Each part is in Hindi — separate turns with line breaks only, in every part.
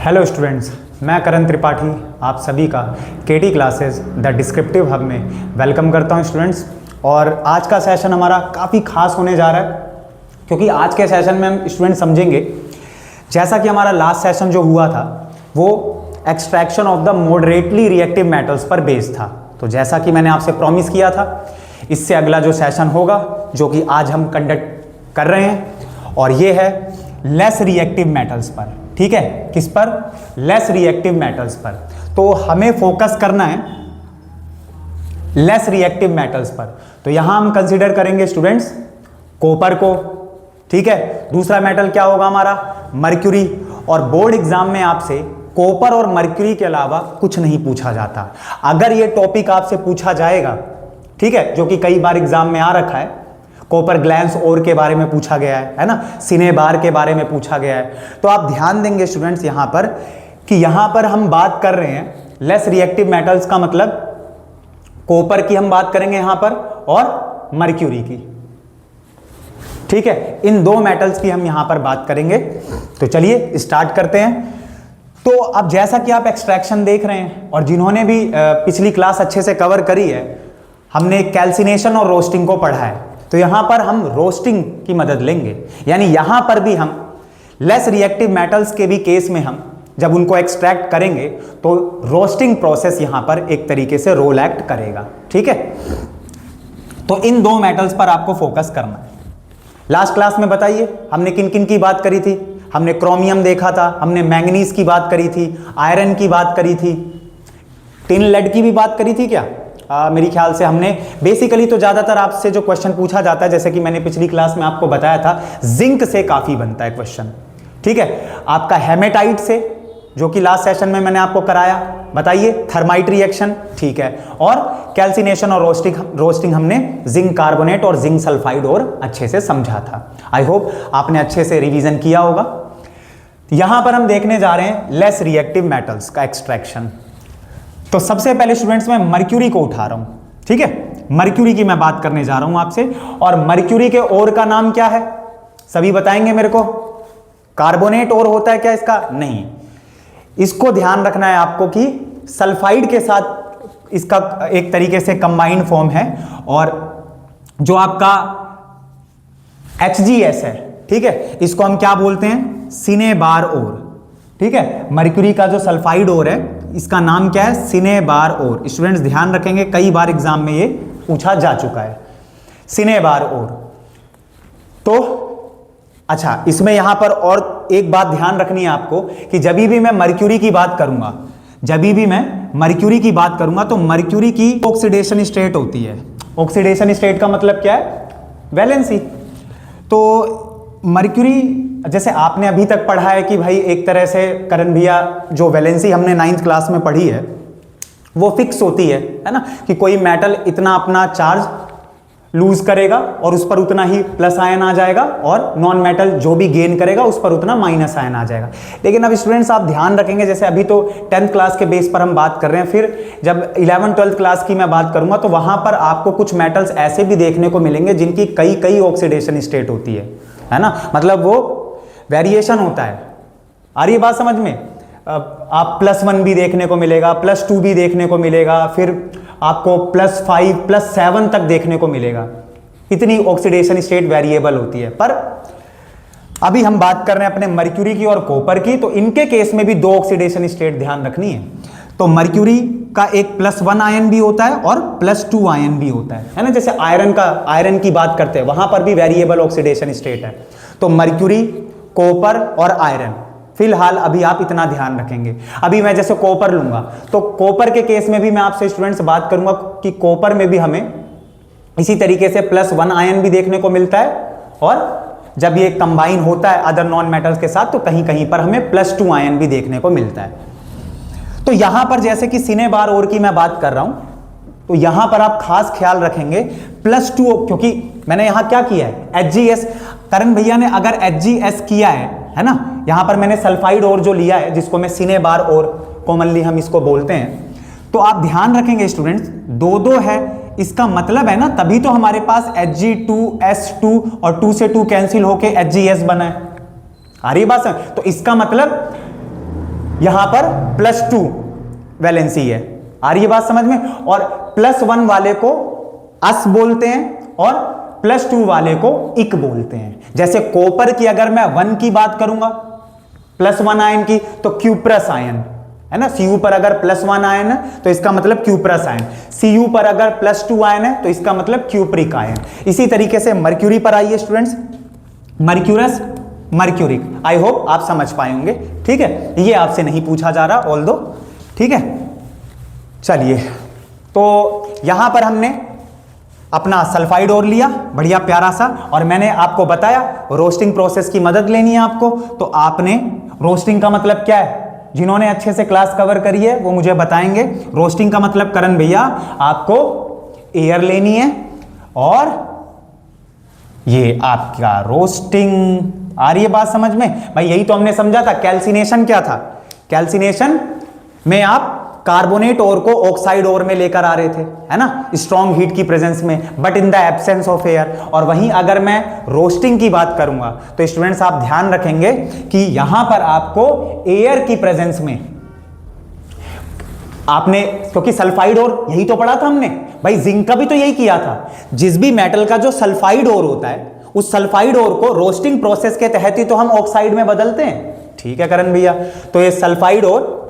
हेलो स्टूडेंट्स, मैं करण त्रिपाठी आप सभी का केटी क्लासेस द डिस्क्रिप्टिव हब में वेलकम करता हूं स्टूडेंट्स। और आज का सेशन हमारा काफ़ी खास होने जा रहा है क्योंकि आज के सेशन में हम स्टूडेंट समझेंगे, जैसा कि हमारा लास्ट सेशन जो हुआ था वो extraction of the moderately reactive metals पर बेस्ड था। तो जैसा कि मैंने आपसे प्रॉमिस किया था, इससे अगला जो सेशन होगा जो कि आज हम कंडक्ट कर रहे हैं, और ये है लेस रिएक्टिव मेटल्स पर। ठीक है, किस पर? लेस रिएक्टिव मेटल्स पर। तो हमें फोकस करना है लेस रिएक्टिव मेटल्स पर। तो यहां हम कंसीडर करेंगे स्टूडेंट्स कॉपर को। ठीक है, दूसरा मेटल क्या होगा हमारा? मर्क्यूरी। और बोर्ड एग्जाम में आपसे कॉपर और मर्क्यूरी के अलावा कुछ नहीं पूछा जाता। अगर ये टॉपिक आपसे पूछा जाएगा, ठीक है, जो कि कई बार एग्जाम में आ रखा है, कॉपर ग्लैंस ओर के बारे में पूछा गया है ना, सिनेबार के बारे में पूछा गया है, तो आप ध्यान देंगे स्टूडेंट्स यहां पर कि यहां पर हम बात कर रहे हैं लेस रिएक्टिव मेटल्स का मतलब कॉपर की हम बात करेंगे यहां पर और मर्क्यूरी की। ठीक है, इन दो मेटल्स की हम यहां पर बात करेंगे। तो चलिए स्टार्ट करते हैं। तो अब जैसा कि आप एक्सट्रैक्शन देख रहे हैं और जिन्होंने भी पिछली क्लास अच्छे से कवर करी है, हमने कैल्सिनेशन और रोस्टिंग को पढ़ा है। तो यहां पर हम रोस्टिंग की मदद लेंगे, यानी यहां पर भी हम लेस रिएक्टिव मेटल्स के भी केस में हम जब उनको एक्सट्रैक्ट करेंगे तो रोस्टिंग प्रोसेस यहां पर एक तरीके से रोल एक्ट करेगा। ठीक है, तो इन दो मेटल्स पर आपको फोकस करना है। लास्ट क्लास में बताइए हमने किन किन की बात करी थी? हमने क्रोमियम देखा था, हमने मैंगनीज की बात करी थी, आयरन की बात करी थी, टिन लेड की भी बात करी थी क्या? मेरे ख्याल से हमने बेसिकली तो ज्यादातर आपसे जो क्वेश्चन पूछा जाता है, जैसे कि मैंने पिछली क्लास में आपको बताया था, जिंक से काफी बनता है क्वेश्चन। ठीक है, आपका हेमेटाइट से, जो कि लास्ट सेशन में मैंने आपको कराया, बताइए थर्माइट रिएक्शन। ठीक है, और कैल्सिनेशन और रोस्टिंग हमने जिंक कार्बोनेट और जिंक सल्फाइड और अच्छे से समझा था। आई होप आपने अच्छे से रिवीजन किया होगा। यहां पर हम देखने जा रहे हैं लेस रिएक्टिव मेटल्स का एक्सट्रैक्शन। तो सबसे पहले स्टूडेंट्स मैं मर्क्यूरी को उठा रहा हूं। ठीक है, मर्क्यूरी की मैं बात करने जा रहा हूं आपसे। और मर्क्यूरी के ओर का नाम क्या है? सभी बताएंगे मेरे को। कार्बोनेट ओर होता है क्या इसका? नहीं। इसको ध्यान रखना है आपको कि सल्फाइड के साथ इसका एक तरीके से कंबाइंड फॉर्म है। और जो आपका HgS है, ठीक है, इसको हम क्या बोलते हैं? सिनेबार ओर। ठीक है, मर्क्यूरी का जो सल्फाइड ओर है इसका नाम क्या है? सिनेबार ओर। स्टूडेंट्स ध्यान रखेंगे, कई बार एग्जाम में ये पूछा जा चुका है, सिनेबार ओर। तो अच्छा, इसमें यहां पर और एक बात ध्यान रखनी है आपको कि जब भी मैं मर्क्यूरी की बात करूंगा, तो मर्क्यूरी की ऑक्सीडेशन स्टेट होती है। ऑक्सीडेशन स्टेट का मतलब क्या है? वैलेंसी। तो मर्क्यूरी, जैसे आपने अभी तक पढ़ा है कि भाई एक तरह से करण भैया, जो वैलेंसी हमने 9th क्लास में पढ़ी है वो फिक्स होती है ना, कि कोई मेटल इतना अपना चार्ज लूज करेगा और उस पर उतना ही प्लस आयन आ जाएगा, और नॉन मेटल जो भी गेन करेगा उस पर उतना माइनस आयन आ जाएगा। लेकिन अब स्टूडेंट्स आप ध्यान रखेंगे, जैसे अभी तो 10th क्लास के बेस पर हम बात कर रहे हैं, फिर जब 11th 12th क्लास की मैं बात करूंगा तो वहां पर आपको कुछ मेटल्स ऐसे भी देखने को मिलेंगे जिनकी कई कई ऑक्सीडेशन स्टेट होती है ना, मतलब वो वेरिएशन होता है। आ रही है बात समझ में? आप +1 भी देखने को मिलेगा, +2 भी देखने को मिलेगा, फिर आपको +5 +7 तक देखने को मिलेगा। इतनी ऑक्सीडेशन स्टेट वेरिएबल होती है। पर अभी हम बात कर रहे हैं अपने मर्क्यूरी की और कॉपर की, तो इनके केस में भी दो ऑक्सीडेशन स्टेट ध्यान रखनी है। तो मर्क्यूरी का एक +1 आयन भी होता है और +2 आयन भी होता है ना। जैसे आयरन की बात करते हैं, वहां पर भी वेरिएबल ऑक्सीडेशन स्टेट है। तो मर्क्यूरी, कॉपर और आयरन, फिलहाल अभी आप इतना ध्यान रखेंगे। अभी मैं जैसे कॉपर लूंगा, तो कॉपर के केस में भी मैं आपसे स्टूडेंट्स बात करूंगा कि कॉपर में भी हमें इसी तरीके से +1 आयन भी देखने को मिलता है, और जब ये कंबाइन होता है अदर नॉन मेटल्स के साथ तो कहीं कहीं पर हमें +2 आयन भी देखने को मिलता है। तो यहां पर जैसे कि सिनेबार ओर की मैं बात कर रहा हूं, तो यहां पर आप खास ख्याल रखेंगे +2, क्योंकि मैंने यहां क्या किया है? HgS। करण भैया ने अगर HgS किया है ना, यहां पर मैंने सल्फाइड ओर जो लिया है, जिसको मैं सिनेबार ओर कॉमनली हम इसको बोलते हैं, तो आप ध्यान रखेंगे स्टूडेंट्स, दो है, इसका मतलब है ना, तभी तो हमारे पास Hg2S2 और 2 से 2 कैंसिल होके HgS बना है। आ रही बात? तो इसका मतलब यहां पर +2 वैलेंसी है। आ रही है बात समझ में? और +1 वाले को अस बोलते हैं और +2 वाले को इक बोलते हैं। जैसे कॉपर की अगर मैं 1 की बात करूंगा, +1 आयन की, तो क्यूप्रस आयन है ना। Cu पर अगर +1 आयन है तो इसका मतलब क्यूप्रस आयन, Cu पर अगर +2 आयन है तो इसका मतलब क्यूप्रिक आयन। इसी तरीके से मर्क्यूरी पर आइए students, mercurous, mercuric. I hope आप समझ पाए होंगे। ठीक है, ये आपसे नहीं पूछा जा रहा ऑल दो। ठीक है, चलिए, तो यहां पर हमने अपना सल्फाइड और लिया, बढ़िया प्यारा सा, और मैंने आपको बताया रोस्टिंग प्रोसेस की मदद लेनी है आपको। तो आपने रोस्टिंग का मतलब क्या है, जिन्होंने अच्छे से क्लास कवर करी है वो मुझे बताएंगे। रोस्टिंग का मतलब करण भैया आपको एयर लेनी है और ये आपका रोस्टिंग। आ रही है बात समझ में भाई? यही तो हमने समझा था। कैल्सिनेशन क्या था? कैल्सिनेशन में आप कार्बोनेट ओर को ऑक्साइड ओर में लेकर आ रहे थे, है ना, स्ट्रॉन्ग हीट की प्रेजेंस में, but in the absence of air. और वहीं अगर मैं रोस्टिंग की बात करूंगा तो स्टूडेंट्स आप ध्यान रखेंगे कि यहां पर आपको एयर की प्रेजेंस में आपने, क्योंकि सल्फाइड ओर यही तो पढ़ा था हमने भाई, जिंक का भी तो यही किया था। जिस भी मेटल का जो सल्फाइड ओर होता है उस सल्फाइड ओर को रोस्टिंग प्रोसेस के तहत ही तो हम ऑक्साइड में बदलते हैं। ठीक है करण भैया, तो ये सल्फाइड ओर,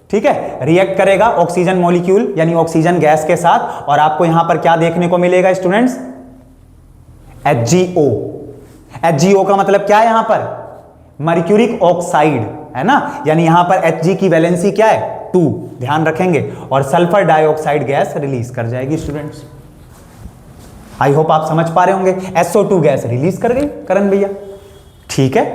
ठीक है, रिएक्ट करेगा ऑक्सीजन मॉलिक्यूल यानी ऑक्सीजन गैस के साथ, और आपको यहां पर क्या देखने को मिलेगा स्टूडेंट्स? HgO। HgO का मतलब क्या है यहां पर? मर्क्यूरिक ऑक्साइड, है ना, यानी यहां पर Hg की वैलेंसी क्या है? 2। ध्यान रखेंगे, और सल्फर डाइऑक्साइड गैस रिलीज कर जाएगी स्टूडेंट्स। आई होप आप समझ पा रहे होंगे। SO2 गैस रिलीज कर गई करण भैया। ठीक है,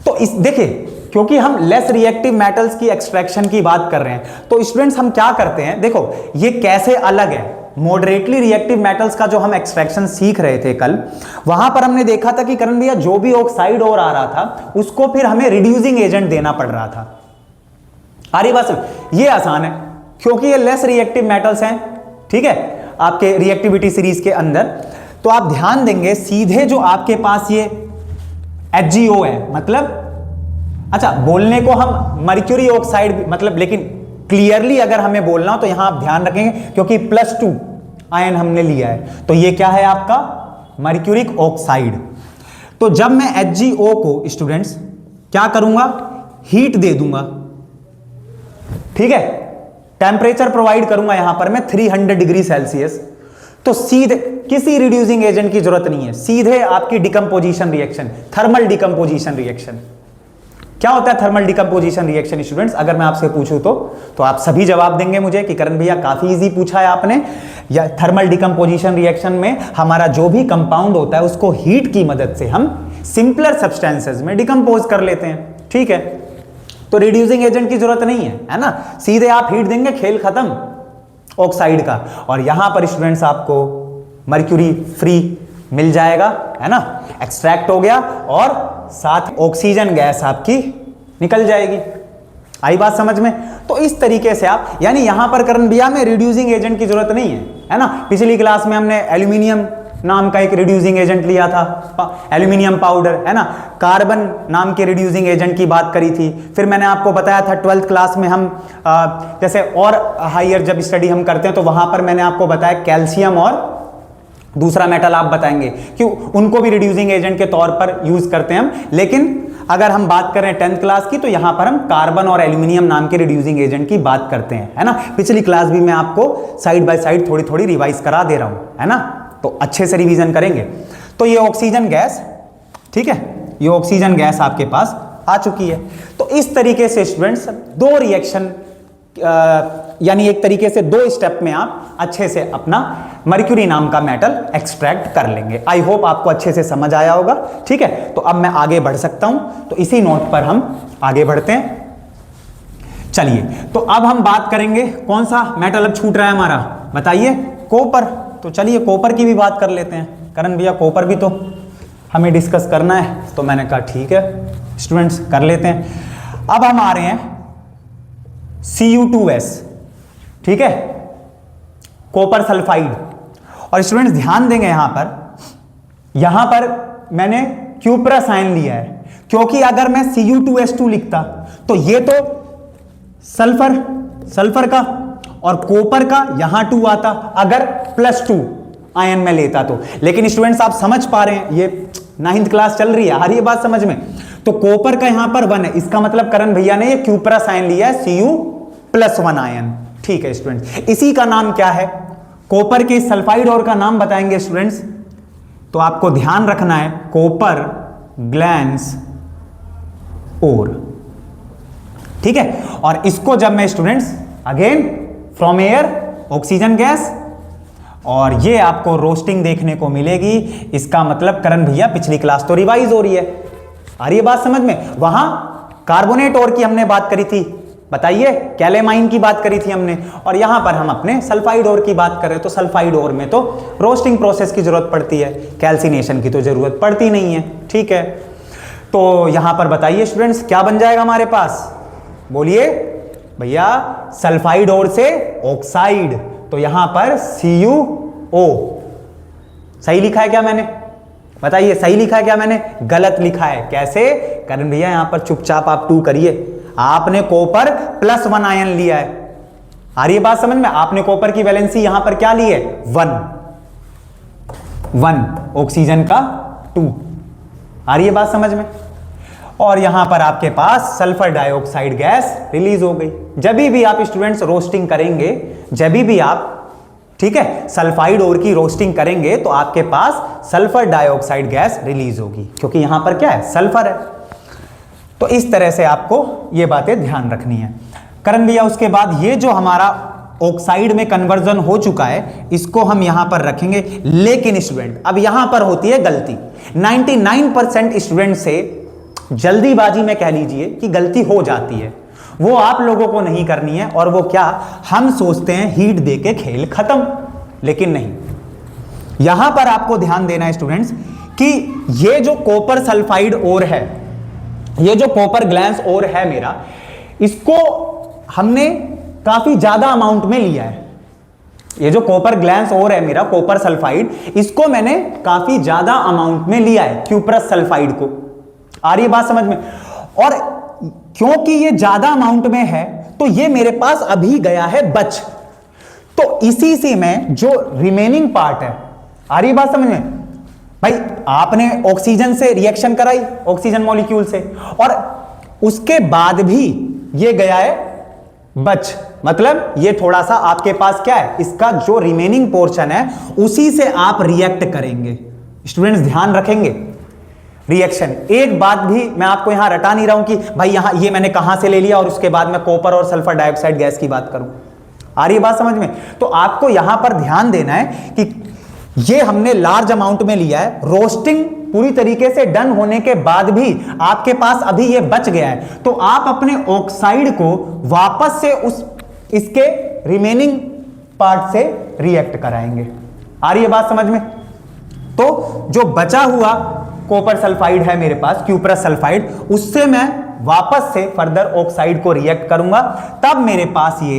तो इस देखिए, क्योंकि हम लेस रिएक्टिव मेटल्स की एक्सट्रैक्शन की बात कर रहे हैं तो स्टूडेंट्स हम क्या करते हैं, देखो ये कैसे अलग है। मॉडरेटली रिएक्टिव मेटल्स का जो हम एक्सट्रैक्शन सीख रहे थे कल, वहां पर हमने देखा था कि करण भैया जो भी ऑक्साइड और आ रहा था उसको फिर हमें रिड्यूसिंग एजेंट देना पड़ रहा था। अरे बस ये आसान है क्योंकि ये लेस रिएक्टिव मेटल्स हैं। ठीक है, आपके रिएक्टिविटी सीरीज के अंदर तो आप ध्यान देंगे सीधे जो आपके पास ये HgO है, मतलब अच्छा बोलने को हम मर्क्यूरी ऑक्साइड मतलब, लेकिन क्लियरली अगर हमें बोलना हो तो यहां आप ध्यान रखेंगे क्योंकि +2 आयन हमने लिया है तो ये क्या है आपका? Mercuric oxide. तो जब मैं HgO को स्टूडेंट्स क्या करूंगा? हीट दे दूंगा। ठीक है, टेम्परेचर प्रोवाइड करूंगा यहां पर मैं 300 डिग्री सेल्सियस। तो सीधे किसी रिड्यूसिंग एजेंट की जरूरत नहीं है, सीधे आपकी decomposition reaction, thermal decomposition reaction. क्या होता है थर्मल डिकम्पोजिशन रिएक्शन स्टूडेंट्स? अगर मैं आपसे पूछूं तो आप सभी जवाब देंगे मुझे कि करण भैया काफी इजी पूछा है आपने। या थर्मल डिकम्पोजिशन रिएक्शन में हमारा जो भी कंपाउंड होता है उसको हीट की मदद से हम सिंपलर सब्सटेंसेस में डिकम्पोज कर लेते हैं। ठीक है, तो रिड्यूसिंग एजेंट की जरूरत नहीं है ना, सीधे आप हीट देंगे, खेल खत्म ऑक्साइड का। और यहां पर स्टूडेंट्स आपको मर्क्यूरी फ्री मिल जाएगा, है ना, एक्सट्रैक्ट हो गया और साथ ऑक्सीजन गैस आपकी निकल जाएगी। आई बात समझ में? तो इस तरीके से आप, यानी यहां पर करण भैया में रिड्यूसिंग एजेंट की जरूरत नहीं है ना। पिछली क्लास में हमने एल्यूमिनियम नाम का एक रिड्यूसिंग एजेंट लिया था, एल्यूमिनियम पाउडर, है ना, कार्बन नाम के रिड्यूसिंग एजेंट की बात करी थी। फिर मैंने आपको बताया था 12th क्लास में हम जैसे और हायर जब स्टडी हम करते हैं तो वहां पर मैंने आपको बताया कैल्शियम और दूसरा मेटल आप बताएंगे कि उनको भी रिड्यूसिंग एजेंट के तौर पर यूज करते हैं हम। लेकिन अगर हम बात करें 10th क्लास की तो यहां पर हम कार्बन और एल्यूमिनियम नाम के रिड्यूसिंग एजेंट की बात करते हैं, है ना। पिछली क्लास भी मैं आपको साइड बाय साइड थोड़ी थोड़ी रिवाइज करा दे रहा हूं, है ना, तो अच्छे से रिवीजन करेंगे। तो ये ऑक्सीजन गैस, ठीक है, ये ऑक्सीजन गैस आपके पास आ चुकी है। तो इस तरीके से स्टूडेंट्स दो रिएक्शन यानी एक तरीके से दो स्टेप में आप अच्छे से अपना मर्क्यूरी नाम का मेटल एक्सट्रैक्ट कर लेंगे। आई होप आपको अच्छे से समझ आया होगा। ठीक है, तो अब मैं आगे बढ़ सकता हूं, तो इसी नोट पर हम आगे बढ़ते हैं। चलिए, तो अब हम बात करेंगे कौन सा मेटल अब छूट रहा है हमारा, बताइए? कॉपर। तो चलिए कॉपर की भी बात कर लेते हैं। करण भैया कॉपर भी तो हमें डिस्कस करना है, तो मैंने कहा ठीक है स्टूडेंट्स कर लेते हैं। अब हम आ रहे हैं Cu2S, ठीक है, कॉपर सल्फाइड। और स्टूडेंट्स ध्यान देंगे यहां पर मैंने क्यूप्रस आयन लिया है क्योंकि अगर मैं Cu2S2 लिखता तो ये तो सल्फर का, और कॉपर का यहां 2 आता अगर +2 आयन में लेता तो। लेकिन स्टूडेंट्स आप समझ पा रहे हैं, ये 9th क्लास चल रही है, आ रही है बात समझ में। तो कॉपर का यहां पर 1 है, इसका मतलब करण भैया ने ये Q+ आयन लिया है, Cu+1 आयन। ठीक है स्टूडेंट्स, इसी का नाम क्या है? कॉपर के सल्फाइड और का नाम बताएंगे स्टूडेंट्स, तो आपको ध्यान रखना है कॉपर ग्लैंस और। ठीक है, और इसको जब मैं students again from air oxygen gas, और ये आपको रोस्टिंग देखने को मिलेगी। इसका मतलब करण भैया पिछली क्लास तो रिवाइज हो रही है, आ रही है बात समझ में। वहां कार्बोनेट और की हमने बात करी थी, बताइए, कैलेमाइन की बात करी थी हमने, और यहां पर हम अपने सल्फाइड और की बात कर रहे हैं। तो सल्फाइड और में तो रोस्टिंग प्रोसेस की जरूरत पड़ती है, कैल्सिनेशन की तो जरूरत पड़ती नहीं है। ठीक है, तो यहां पर बताइए स्टूडेंट्स क्या बन जाएगा हमारे पास, बोलिए भैया, सल्फाइड और से ऑक्साइड, तो यहां पर CuO। सही लिखा है क्या मैंने, बताइए सही लिखा है क्या मैंने, गलत लिखा है। कैसे करण भैया, यहां पर चुपचाप आप 2 करिए, आपने कॉपर +1 आयन लिया है, आ रही है बात समझ में। आपने कॉपर की वैलेंसी यहां पर क्या ली है, 1, ऑक्सीजन का 2, आ रही है बात समझ में। और यहां पर आपके पास सल्फर डाइऑक्साइड गैस रिलीज हो गई। जब भी आप स्टूडेंट्स रोस्टिंग करेंगे, जब भी आप, ठीक है, सल्फाइड और की रोस्टिंग करेंगे तो आपके पास सल्फर डाइऑक्साइड गैस रिलीज होगी, क्योंकि यहां पर क्या है, सल्फर है। तो इस तरह से आपको ये बातें ध्यान रखनी है। करण भैया उसके बाद ये जो हमारा ऑक्साइड में कन्वर्जन हो चुका है, इसको हम यहां पर रखेंगे। लेकिन स्टूडेंट अब यहां पर होती है गलती, 99% स्टूडेंट से जल्दीबाजी में कह लीजिए कि गलती हो जाती है, वो आप लोगों को नहीं करनी है। और वो क्या, हम सोचते हैं हीट देके खेल खत्म, लेकिन नहीं। यहां पर आपको ध्यान देना है स्टूडेंट्स कि ये जो कॉपर सल्फाइड और है, ये जो कॉपर ग्लैंस और है मेरा, इसको हमने काफी ज्यादा अमाउंट में लिया है। ये जो कॉपर ग्लैंस और है मेरा, कॉपर सल्फाइड, इसको मैंने काफी ज्यादा अमाउंट में लिया है, Q+ सल्फाइड को। आ रही है बात समझ में। और क्योंकि ये ज्यादा अमाउंट में है, तो ये मेरे पास अभी गया है बच, तो इसी से मैं जो रिमेनिंग पार्ट है, आ रही है बात समझ में भाई, आपने ऑक्सीजन से रिएक्शन कराई, ऑक्सीजन मॉलिक्यूल से, और उसके बाद भी ये गया है बच, मतलब ये थोड़ा सा आपके पास क्या है, इसका जो रिमेनिंग पोर्शन है उसी से आप रिएक्ट करेंगे। स्टूडेंट्स ध्यान रखेंगे रिएक्शन। एक बात भी मैं आपको यहां रटा नहीं रहा हूं कि भाई यहां ये मैंने कहां से ले लिया और उसके बाद मैं कॉपर और सल्फर डाइऑक्साइड गैस की बात करूं, आ रही है बात समझ में। तो आपको यहां पर ध्यान देना है कि ये हमने लार्ज अमाउंट में लिया है, रोस्टिंग पूरी तरीके से डन होने के बाद भी आपके पास अभी ये बच गया है, तो आप अपने ऑक्साइड को वापस से उस इसके रिमेनिंग पार्ट से रिएक्ट कराएंगे। आ रही है बात समझ में। तो जो बचा हुआ कॉपर सल्फाइड है मेरे पास, Q+ सल्फाइड, उससे मैं वापस से फर्दर ऑक्साइड को रिएक्ट करूंगा, तब मेरे पास ये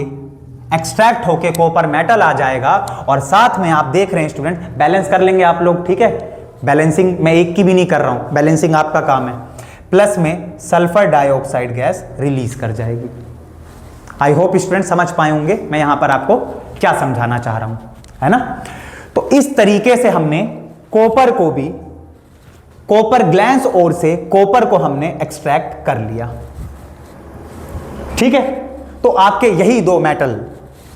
एक्सट्रैक्ट होके कॉपर मेटल आ जाएगा। और साथ में आप देख रहे हैं स्टूडेंट, बैलेंस कर लेंगे आप लोग, ठीक है। बैलेंसिंग मैं एक की भी नहीं कर रहा हूं, बैलेंसिंग आपका काम है। प्लस में सल्फर डाइऑक्साइड गैस रिलीज कर जाएगी। आई होप स्टूडेंट समझ पाए होंगे मैं यहां पर आपको क्या समझाना चाह रहा हूं, है ना। तो इस तरीके से हमने कॉपर को भी, कॉपर ग्लैंस और से कॉपर को हमने एक्सट्रैक्ट कर लिया, ठीक है। तो आपके यही 2 मेटल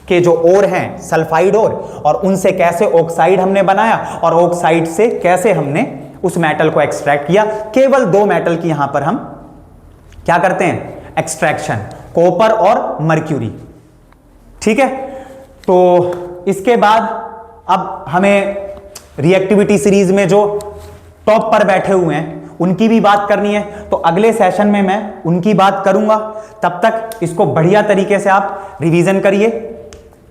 के जो और हैं, सल्फाइड और उनसे कैसे ऑक्साइड हमने बनाया, और ऑक्साइड से कैसे हमने उस मेटल को एक्सट्रैक्ट किया। केवल 2 मेटल की यहां पर हम क्या करते हैं, एक्सट्रैक्शन, कॉपर और मर्क्यूरी, ठीक है। तो इसके बाद अब हमें रिएक्टिविटी सीरीज में जो टॉप पर बैठे हुए हैं उनकी भी बात करनी है, तो अगले सेशन में मैं उनकी बात करूंगा। तब तक इसको बढ़िया तरीके से आप रिवीजन करिए,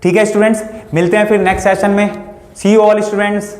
ठीक है स्टूडेंट्स। मिलते हैं फिर नेक्स्ट सेशन में। सी यू ऑल स्टूडेंट्स।